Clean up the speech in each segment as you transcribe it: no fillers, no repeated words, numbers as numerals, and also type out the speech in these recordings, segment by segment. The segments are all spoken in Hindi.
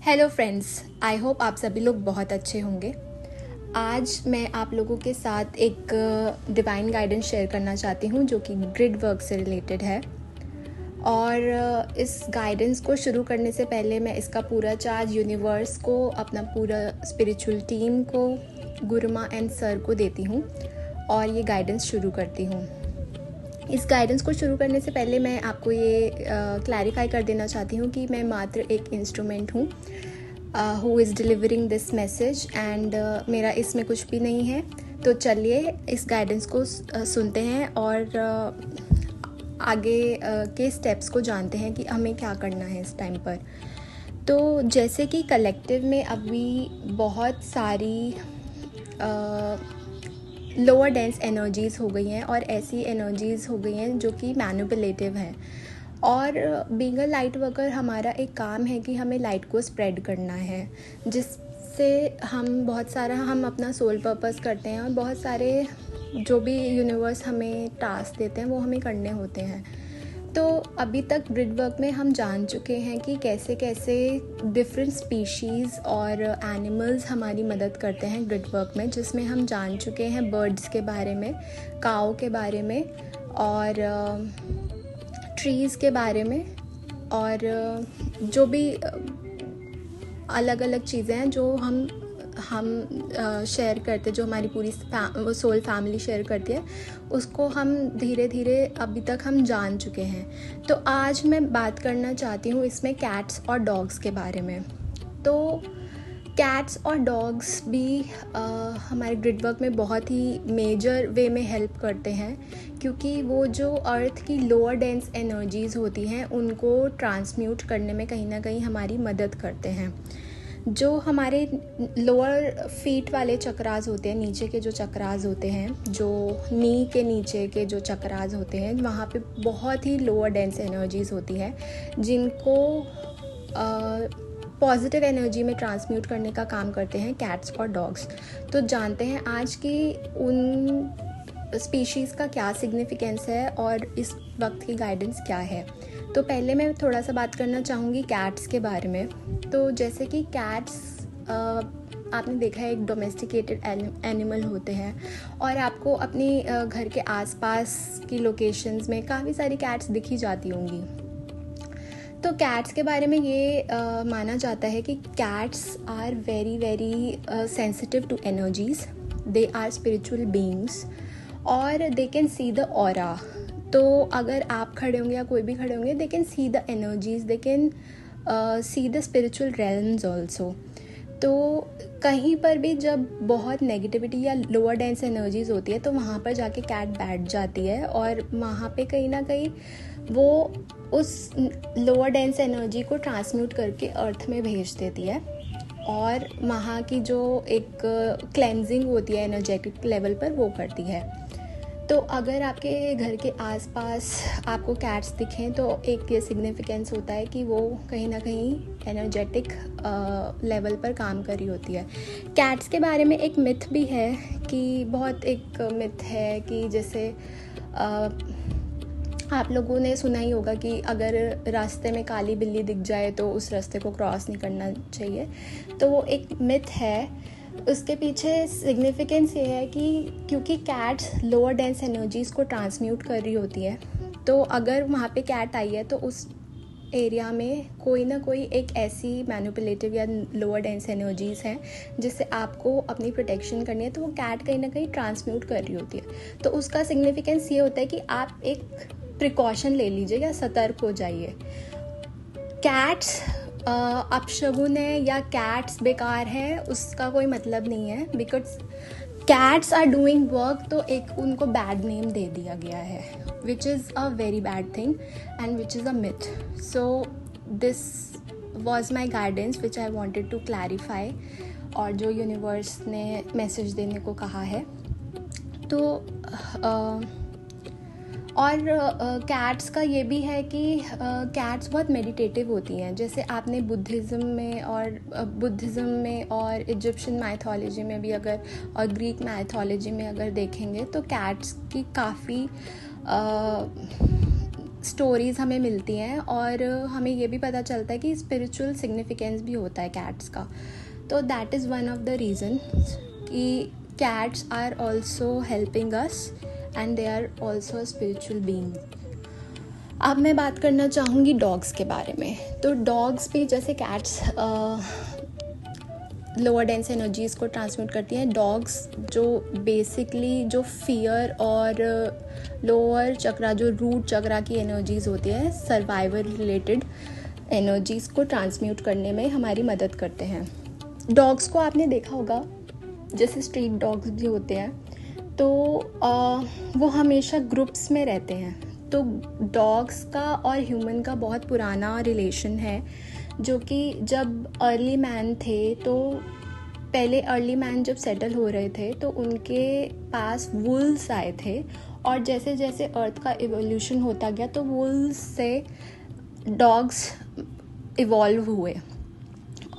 हेलो फ्रेंड्स, आई होप आप सभी लोग बहुत अच्छे होंगे। आज मैं आप लोगों के साथ एक डिवाइन गाइडेंस शेयर करना चाहती हूँ जो कि ग्रिड वर्क से रिलेटेड है। और इस गाइडेंस को शुरू करने से पहले मैं इसका पूरा चार्ज यूनिवर्स को, अपना पूरा स्पिरिचुअल टीम को, गुरुमा एंड सर को देती हूँ और ये गाइडेंस शुरू करती हूँ। इस गाइडेंस को शुरू करने से पहले मैं आपको ये क्लैरिफाई कर देना चाहती हूँ कि मैं मात्र एक इंस्ट्रूमेंट हूँ who is delivering this message and मेरा इसमें कुछ भी नहीं है। तो चलिए इस गाइडेंस को सुनते हैं और आगे के स्टेप्स को जानते हैं कि हमें क्या करना है इस टाइम पर। तो जैसे कि कलेक्टिव में अभी बहुत सारी लोअर डेंस एनर्जीज़ हो गई हैं और ऐसी एनर्जीज़ हो गई हैं जो कि मैनिपुलेटिव हैं। और बीइंग अ लाइट वर्कर हमारा एक काम है कि हमें लाइट को स्प्रेड करना है, जिससे हम अपना सोल पर्पस करते हैं और बहुत सारे जो भी यूनिवर्स हमें टास्क देते हैं वो हमें करने होते हैं। तो अभी तक ग्रिड वर्क में हम जान चुके हैं कि कैसे कैसे डिफरेंट स्पीशीज़ और एनिमल्स हमारी मदद करते हैं ग्रिड वर्क में, जिसमें हम जान चुके हैं बर्ड्स के बारे में, काऊ के बारे में और ट्रीज़ के बारे में और जो भी अलग अलग चीज़ें हैं जो हम शेयर करते, जो हमारी पूरी सोल फैमिली शेयर करती है, उसको हम धीरे धीरे अभी तक हम जान चुके हैं। तो आज मैं बात करना चाहती हूँ इसमें कैट्स और डॉग्स के बारे में। तो कैट्स और डॉग्स भी हमारे ग्रिड वर्क में बहुत ही मेजर वे में हेल्प करते हैं, क्योंकि वो जो अर्थ की लोअर डेंस एनर्जीज़ होती हैं उनको ट्रांसम्यूट करने में कहीं ना कहीं हमारी मदद करते हैं। जो हमारे लोअर फीट वाले चक्रास होते हैं, नीचे के जो चक्रास होते हैं, जो नी के नीचे के जो चक्रास होते हैं, वहाँ पे बहुत ही लोअर डेंस एनर्जीज़ होती है जिनको पॉजिटिव एनर्जी में ट्रांसम्यूट करने का काम करते हैं कैट्स और डॉग्स। तो जानते हैं आज की उन स्पीशीज़ का क्या सिग्निफिकेंस है और इस वक्त की गाइडेंस क्या है। तो पहले मैं थोड़ा सा बात करना चाहूँगी कैट्स के बारे में। तो जैसे कि कैट्स आपने देखा है एक डोमेस्टिकेटेड एनिमल होते हैं और आपको अपनी घर के आसपास की लोकेशंस में काफ़ी सारी कैट्स दिखी जाती होंगी। तो कैट्स के बारे में ये माना जाता है कि cats are very very sensitive to energies, they are spiritual beings और they can see the aura. तो अगर आप खड़े होंगे या कोई भी खड़े होंगे, दे can see the energies, they can see the spiritual realms also. तो कहीं पर भी जब बहुत नेगेटिविटी या लोअर डेंस एनर्जीज होती है तो वहाँ पर जाके कैट बैठ जाती है और वहाँ पे कहीं ना कहीं वो उस लोअर डेंस एनर्जी को ट्रांसम्यूट करके अर्थ में भेज देती है और वहाँ की जो एक क्लेंजिंग होती है एनर्जेटिक लेवल पर वो करती है। तो अगर आपके घर के आसपास आपको कैट्स दिखें तो एक ये सिग्निफिकेंस होता है कि वो कहीं ना कहीं एनर्जेटिक लेवल पर काम कर रही होती है। कैट्स के बारे में एक मिथ भी है कि बहुत एक मिथ है कि जैसे आप लोगों ने सुना ही होगा कि अगर रास्ते में काली बिल्ली दिख जाए तो उस रास्ते को क्रॉस नहीं करना चाहिए। तो वो एक मिथ है। उसके पीछे सिग्निफिकेंस ये है कि क्योंकि कैट्स लोअर डेंस एनर्जीज़ को ट्रांसम्यूट कर रही होती है, तो अगर वहाँ पे कैट आई है तो उस एरिया में कोई ना कोई एक ऐसी मैनिपुलेटिव या लोअर डेंस एनर्जीज़ हैं जिससे आपको अपनी प्रोटेक्शन करनी है, तो वो कैट कहीं ना कहीं ट्रांसम्यूट कर रही होती है। तो उसका सिग्निफिकेंस ये होता है कि आप एक प्रिकॉशन ले लीजिए या सतर्क हो जाइए। कैट्स अपशगुन है या कैट्स बेकार है उसका कोई मतलब नहीं है, because cats are doing work, तो एक उनको बैड नेम दे दिया गया है, which is a very bad thing and which is a myth. So this was my guidance which I wanted to clarify और जो यूनिवर्स ने मैसेज देने को कहा है। तो और कैट्स का ये भी है कि कैट्स बहुत मेडिटेटिव होती हैं। जैसे आपने बुद्धिज़्म में और इजिप्शियन माइथोलॉजी में भी अगर और ग्रीक माइथोलॉजी में अगर देखेंगे तो कैट्स की काफ़ी स्टोरीज़ हमें मिलती हैं और हमें ये भी पता चलता है कि स्पिरिचुअल सिग्निफिकेंस भी होता है कैट्स का. तो that is one of the reason कि cats are also helping us and they are also a spiritual being. अब मैं बात करना चाहूँगी डॉग्स के बारे में. तो डॉग्स भी जैसे कैट्स लोअर डेंस एनर्जीज़ को ट्रांसमिट करती हैं. डॉग्स जो बेसिकली जो फियर और लोअर चक्रा, जो रूट चक्रा की एनर्जीज़ होती हैं, सर्वाइवल रिलेटेड एनर्जीज़ को ट्रांसम्यूट करने में हमारी मदद करते हैं. डॉग्स को आपने देखा होगा, जैसे स्ट्रीट डॉग्स भी होते हैं, तो वो हमेशा ग्रुप्स में रहते हैं. तो डॉग्स का और ह्यूमन का बहुत पुराना रिलेशन है, जो कि जब अर्ली मैन थे, तो पहले अर्ली मैन जब सेटल हो रहे थे तो उनके पास वुल्स आए थे, और जैसे जैसे अर्थ का इवोल्यूशन होता गया तो वुल्स से डॉग्स इवॉल्व हुए.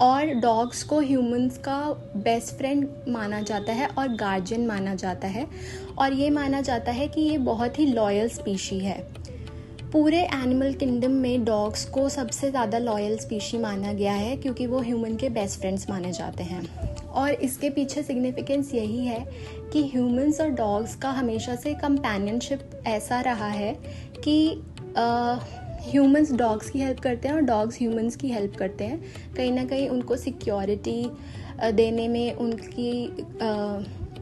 और डॉग्स को ह्यूमंस का बेस्ट फ्रेंड माना जाता है और गार्जियन माना जाता है, और ये माना जाता है कि ये बहुत ही लॉयल स्पीशी है. पूरे एनिमल किंगडम में डॉग्स को सबसे ज़्यादा लॉयल स्पीशी माना गया है, क्योंकि वो ह्यूमन के बेस्ट फ्रेंड्स माने जाते हैं. और इसके पीछे सिग्निफिकेंस यही है कि ह्यूमंस और डॉग्स का हमेशा से कंपेनियनशिप ऐसा रहा है कि ह्यूमंस डॉग्स की हेल्प करते हैं और डॉग्स ह्यूमंस की हेल्प करते हैं. कहीं ना कहीं उनको सिक्योरिटी देने में, उनकी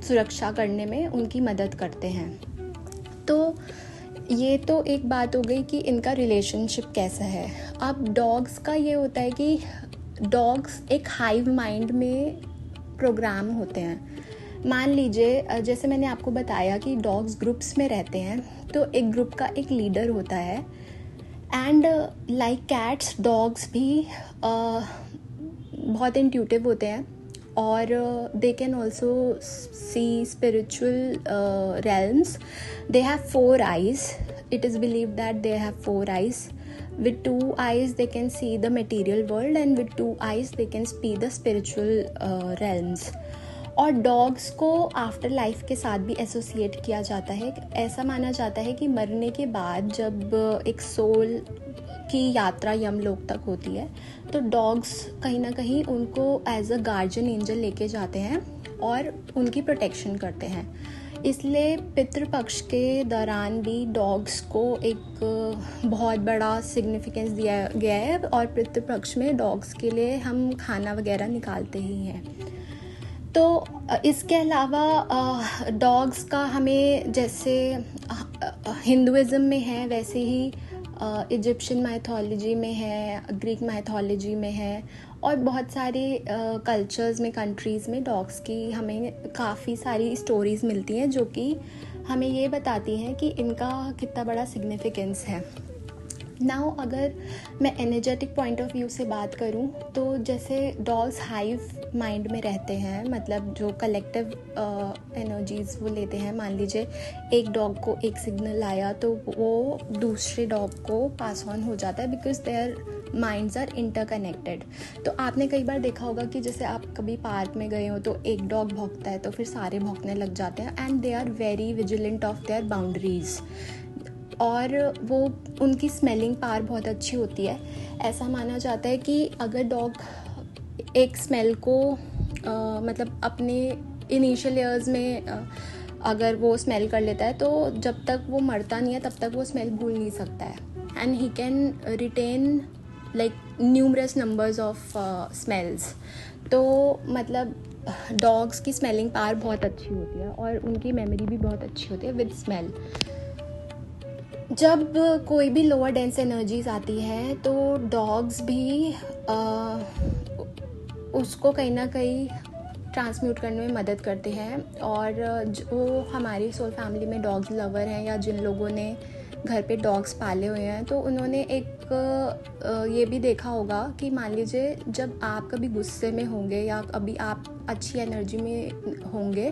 सुरक्षा करने में उनकी मदद करते हैं. तो ये तो एक बात हो गई कि इनका रिलेशनशिप कैसा है. अब डॉग्स का ये होता है कि डॉग्स एक हाइव माइंड में प्रोग्राम होते हैं. मान लीजिए, जैसे मैंने आपको बताया कि डॉग्स ग्रुप्स में रहते हैं, तो एक ग्रुप का एक लीडर होता है. एंड लाइक कैट्स, डॉग्स भी बहुत इंट्यूटिव होते हैं, और they can also see spiritual realms. They have 4 eyes. It is believed that they have 4 eyes. With 2 eyes they can see the material world, and with 2 eyes they can see the spiritual realms. और डॉग्स को आफ्टर लाइफ के साथ भी एसोसिएट किया जाता है. ऐसा माना जाता है कि मरने के बाद जब एक सोल की यात्रा यमलोक तक होती है, तो डॉग्स कहीं ना कहीं उनको एज अ गार्जियन एंजल लेके जाते हैं और उनकी प्रोटेक्शन करते हैं. इसलिए पितृपक्ष के दौरान भी डॉग्स को एक बहुत बड़ा सिग्निफिकेंस दिया गया है, और पितृपक्ष में डॉग्स के लिए हम खाना वगैरह निकालते ही हैं. तो इसके अलावा डॉग्स का हमें, जैसे हिंदुइज्म में है, वैसे ही इजिप्शियन माइथोलॉजी में है, ग्रीक माइथोलॉजी में है, और बहुत सारे कल्चर्स में, कंट्रीज़ में डॉग्स की हमें काफ़ी सारी स्टोरीज़ मिलती हैं, जो कि हमें ये बताती हैं कि इनका कितना बड़ा सिग्निफिकेंस है. नाउ अगर मैं एनर्जेटिक पॉइंट ऑफ व्यू से बात करूं, तो जैसे डॉग्स हाइव माइंड में रहते हैं, मतलब जो कलेक्टिव एनर्जीज़ वो लेते हैं. मान लीजिए एक डॉग को एक सिग्नल आया, तो वो दूसरे डॉग को पास ऑन हो जाता है, because their minds are interconnected. तो आपने कई बार देखा होगा कि जैसे आप कभी पार्क में गए हो, तो एक डॉग भौंकता है तो फिर सारे भौंकने लग जाते हैं, and they are very vigilant of their boundaries, और वो उनकी स्मेलिंग पावर बहुत अच्छी होती है. ऐसा माना जाता है कि अगर डॉग एक स्मेल को मतलब अपने इनिशियल ईयर्स में अगर वो स्मेल कर लेता है, तो जब तक वो मरता नहीं है तब तक वो स्मेल भूल नहीं सकता है. And he can retain like numerous numbers of smells. तो मतलब डॉग्स की स्मेलिंग पावर बहुत अच्छी होती है, और उनकी मेमोरी भी बहुत अच्छी होती है विद स्मेल. जब कोई भी लोअर डेंस एनर्जीज आती है, तो डॉग्स भी उसको कहीं ना कहीं ट्रांसम्यूट करने में मदद करते हैं. और जो हमारी सोल फैमिली में डॉग्स लवर हैं, या जिन लोगों ने घर पे डॉग्स पाले हुए हैं, तो उन्होंने एक ये भी देखा होगा कि मान लीजिए जब आप कभी गुस्से में होंगे, या अभी आप अच्छी एनर्जी में होंगे,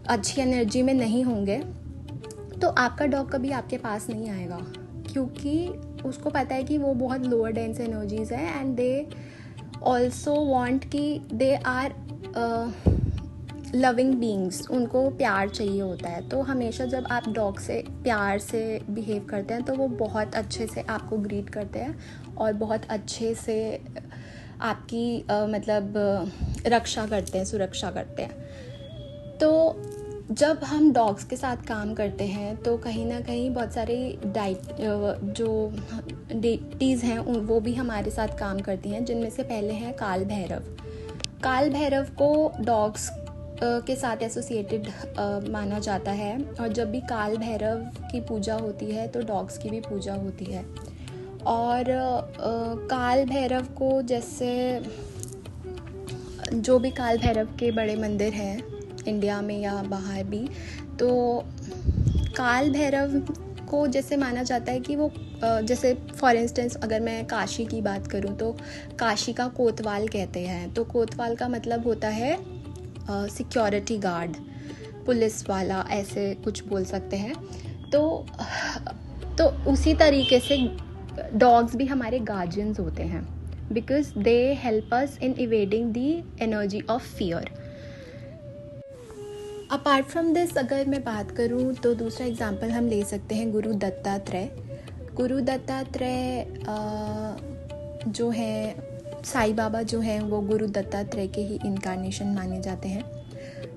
अच्छी एनर्जी में नहीं होंगे, तो आपका डॉग कभी आपके पास नहीं आएगा, क्योंकि उसको पता है कि वो बहुत लोअर डेंस एनर्जीज हैं, एंड दे ऑल्सो वांट कि दे आर लविंग बीइंग्स, उनको प्यार चाहिए होता है। तो हमेशा जब आप डॉग से प्यार से बिहेव करते हैं तो वो बहुत अच्छे से आपको ग्रीट करते हैं और बहुत अच्छे से आपकी रक्षा करते हैं, सुरक्षा करते हैं। तो जब हम डॉग्स के साथ काम करते हैं तो कहीं ना कहीं बहुत सारे जो डेटीज़ हैं वो भी हमारे साथ काम करती हैं, जिनमें से पहले हैं काल भैरव। काल भैरव को डॉग्स के साथ एसोसिएटेड माना जाता है, और जब भी काल भैरव की पूजा होती है तो डॉग्स की भी पूजा होती है। और काल भैरव को जैसे जो भी काल भैरव के बड़े मंदिर हैं इंडिया में या बाहर भी, तो काल भैरव को जैसे माना जाता है कि वो जैसे फॉर इंस्टेंस अगर मैं काशी की बात करूं तो काशी का कोतवाल कहते हैं। तो कोतवाल का मतलब होता है सिक्योरिटी गार्ड, पुलिस वाला, ऐसे कुछ बोल सकते हैं। तो उसी तरीके से डॉग्स भी हमारे गार्जियंस होते हैं, because they help us in evading the energy of fear. Apart from this अगर मैं बात करूं तो दूसरा एग्जांपल हम ले सकते हैं गुरु दत्तात्रेय। गुरु दत्तात्रेय जो हैं, साईं बाबा जो हैं वो गुरु दत्तात्रेय के ही इनकारनेशन माने जाते हैं।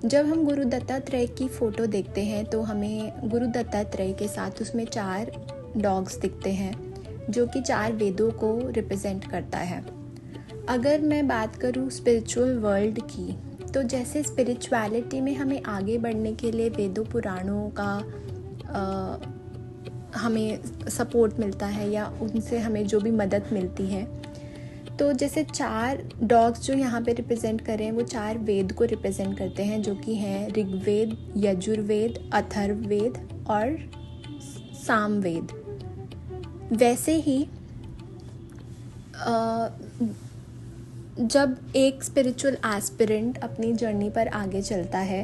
जब हम गुरु दत्तात्रेय की फ़ोटो देखते हैं तो हमें गुरु दत्तात्रेय के साथ उसमें 4 डॉग्स दिखते हैं, जो कि 4 वेदों को रिप्रेजेंट करता है। अगर मैं बात करूँ स्पिरिचुअल वर्ल्ड की, तो जैसे स्पिरिचुअलिटी में हमें आगे बढ़ने के लिए वेदों पुराणों का हमें सपोर्ट मिलता है या उनसे हमें जो भी मदद मिलती है, तो जैसे 4 डॉग्स जो यहाँ पे रिप्रेजेंट कर रहे हैं वो 4 वेद को रिप्रेजेंट करते हैं, जो कि हैं ऋग्वेद, यजुर्वेद, अथर्ववेद और सामवेद। वैसे ही जब एक स्पिरिचुअल एस्पिरेंट अपनी जर्नी पर आगे चलता है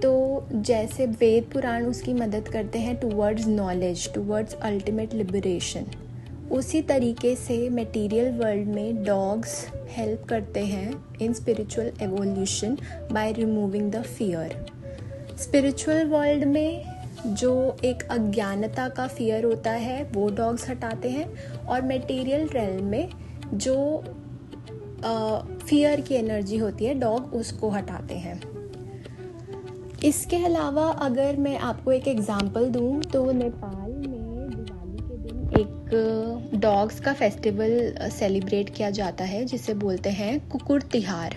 तो जैसे वेद पुराण उसकी मदद करते हैं towards knowledge, towards ultimate liberation, उसी तरीके से मटेरियल वर्ल्ड में डॉग्स हेल्प करते हैं in spiritual evolution by removing the fear. Spiritual world में जो एक अज्ञानता का फियर होता है वो डॉग्स हटाते हैं, और मटेरियल रेल्म में जो फियर की एनर्जी होती है डॉग उसको हटाते हैं। इसके अलावा अगर मैं आपको एक एग्जांपल दूं तो नेपाल में दिवाली के दिन एक डॉग्स का फेस्टिवल सेलिब्रेट किया जाता है जिसे बोलते हैं कुकुर तिहार।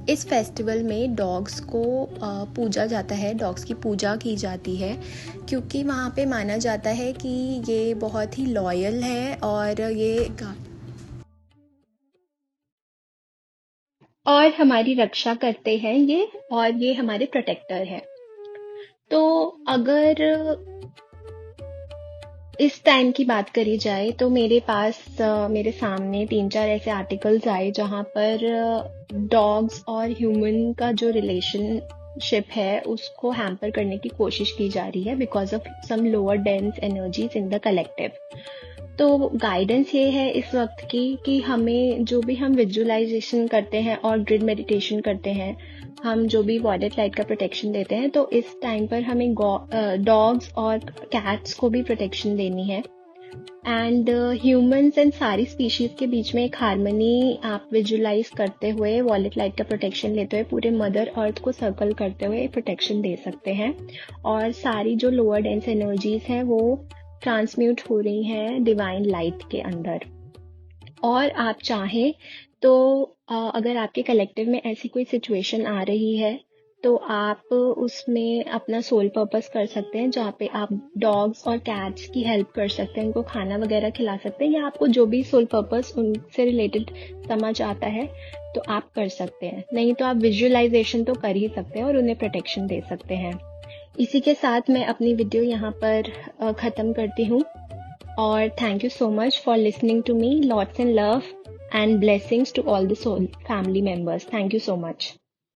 इस फेस्टिवल में डॉग्स को पूजा जाता है, डॉग्स की पूजा की जाती है, क्योंकि वहाँ पे माना जाता है कि ये बहुत ही लॉयल है और हमारी रक्षा करते हैं ये, और ये हमारे प्रोटेक्टर हैं। तो अगर इस टाइम की बात करी जाए तो मेरे सामने 3-4 ऐसे आर्टिकल्स आए जहाँ पर डॉग्स और ह्यूमन का जो रिलेशनशिप है उसको हैम्पर करने की कोशिश की जा रही है because of some lower dense energies in the collective. तो गाइडेंस ये है इस वक्त की कि हमें जो भी हम विजुअलाइजेशन करते हैं और ग्रिड मेडिटेशन करते हैं, हम जो भी वॉयलेट लाइट का प्रोटेक्शन देते हैं, तो इस टाइम पर हमें डॉग्स और कैट्स को भी प्रोटेक्शन देनी है। एंड ह्यूमंस एंड सारी स्पीशीज के बीच में एक हार्मनी आप विजुअलाइज करते हुए, वॉयलेट लाइट का प्रोटेक्शन लेते हुए, पूरे मदर अर्थ को सर्कल करते हुए प्रोटेक्शन दे सकते हैं। और सारी जो लोअर डेंस एनर्जीज हैं वो ट्रांसम्यूट हो रही हैं डिवाइन लाइट के अंदर। और आप चाहें तो अगर आपके कलेक्टिव में ऐसी कोई सिचुएशन आ रही है तो आप उसमें अपना सोल पर्पस कर सकते हैं, जहाँ पे आप डॉग्स और कैट्स की हेल्प कर सकते हैं, उनको खाना वगैरह खिला सकते हैं, या आपको जो भी सोल पर्पस उनसे रिलेटेड समझ आता है तो आप कर सकते हैं। नहीं तो आप विजुअलाइजेशन तो कर ही सकते हैं और उन्हें प्रोटेक्शन दे सकते हैं। इसी के साथ मैं अपनी वीडियो यहाँ पर ख़त्म करती हूँ, और thank you so much for listening to me. Lots and love and blessings to all the soul family members. Thank you so much.